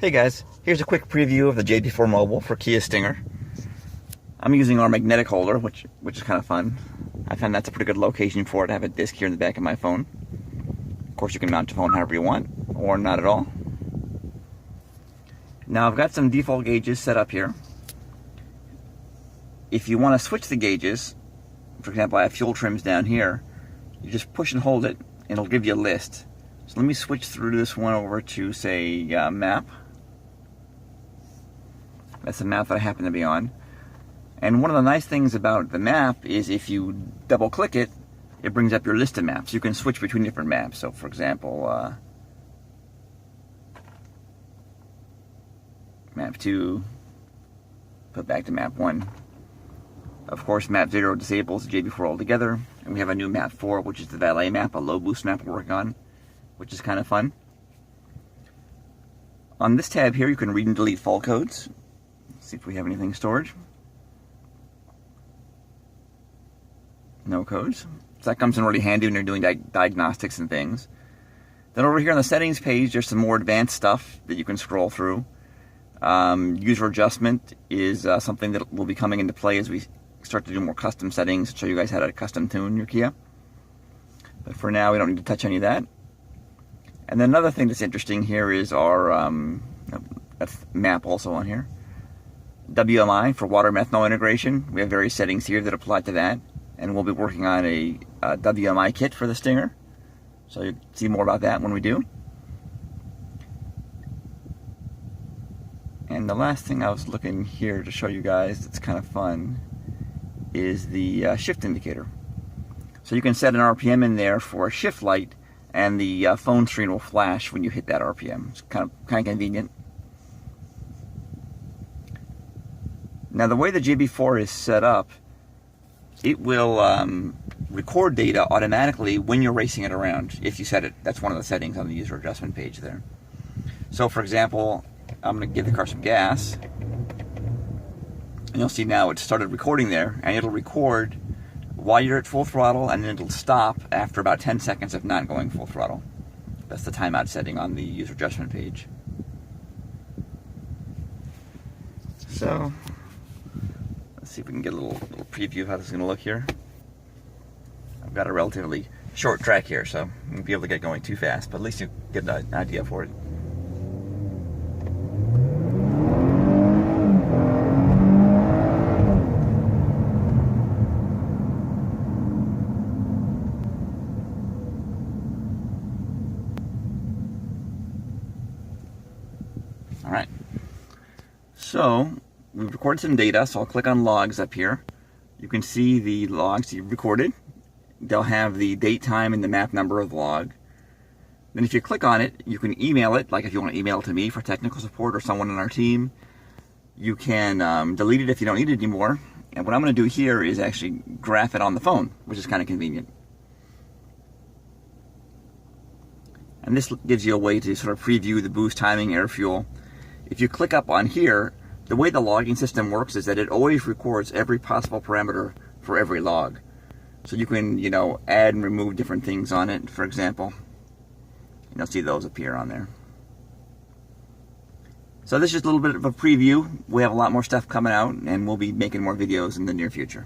Hey guys, here's a quick preview of the JB4 Mobile for Kia Stinger. I'm using our magnetic holder, which is kind of fun. I found that's a pretty good location for it. I have a disc here in the back of my phone. Of course, you can mount your phone however you want, or not at all. Now I've got some default gauges set up here. If you want to switch the gauges, for example, I have fuel trims down here, you just push and hold it, and it'll give you a list. So let me switch through this one over to, say, map. That's the map that I happen to be on. And one of the nice things about the map is if you double click it, it brings up your list of maps. You can switch between different maps. So for example, map 2, put back to map 1. Of course, map 0 disables JB4 altogether. And we have a new map 4, which is the valet map, a low boost map we're working on, which is kind of fun. On this tab here, you can read and delete fault codes. Let's see if we have anything stored. No codes. So that comes in really handy when you're doing diagnostics and things. Then over here on the settings page, there's some more advanced stuff that you can scroll through. User adjustment is something that will be coming into play as we start to do more custom settings and show you guys how to custom tune your Kia. But for now, we don't need to touch any of that. And then another thing that's interesting here is our that's map also on here. WMI for water methanol integration. We have various settings here that apply to that. And we'll be working on a WMI kit for the Stinger. So you'll see more about that when we do. And the last thing I was looking here to show you guys that's kind of fun is the shift indicator. So you can set an RPM in there for a shift light, and the phone screen will flash when you hit that RPM. It's kind of convenient. Now the way the JB4 is set up, it will record data automatically when you're racing it around, if you set it. That's one of the settings on the user adjustment page there. So for example, I'm going to give the car some gas, and you'll see now it started recording there, and it'll record while you're at full throttle, and then it'll stop after about 10 seconds of not going full throttle. That's the timeout setting on the user adjustment page. So let's see if we can get a little preview of how this is going to look here. I've got a relatively short track here, so I won't be able to get going too fast, but at least you get an idea for it. Alright, so we've recorded some data, so I'll click on logs up here. You can see the logs you recorded. They'll have the date, time, and the map number of the log. Then if you click on it, you can email it, like if you want to email it to me for technical support or someone on our team. You can delete it if you don't need it anymore. And what I'm going to do here is actually graph it on the phone, which is kind of convenient. And this gives you a way to sort of preview the boost, timing, air fuel. If you click up on here, the way the logging system works is that it always records every possible parameter for every log. So you can, add and remove different things on it, for example. And you'll see those appear on there. So this is just a little bit of a preview. We have a lot more stuff coming out, and we'll be making more videos in the near future.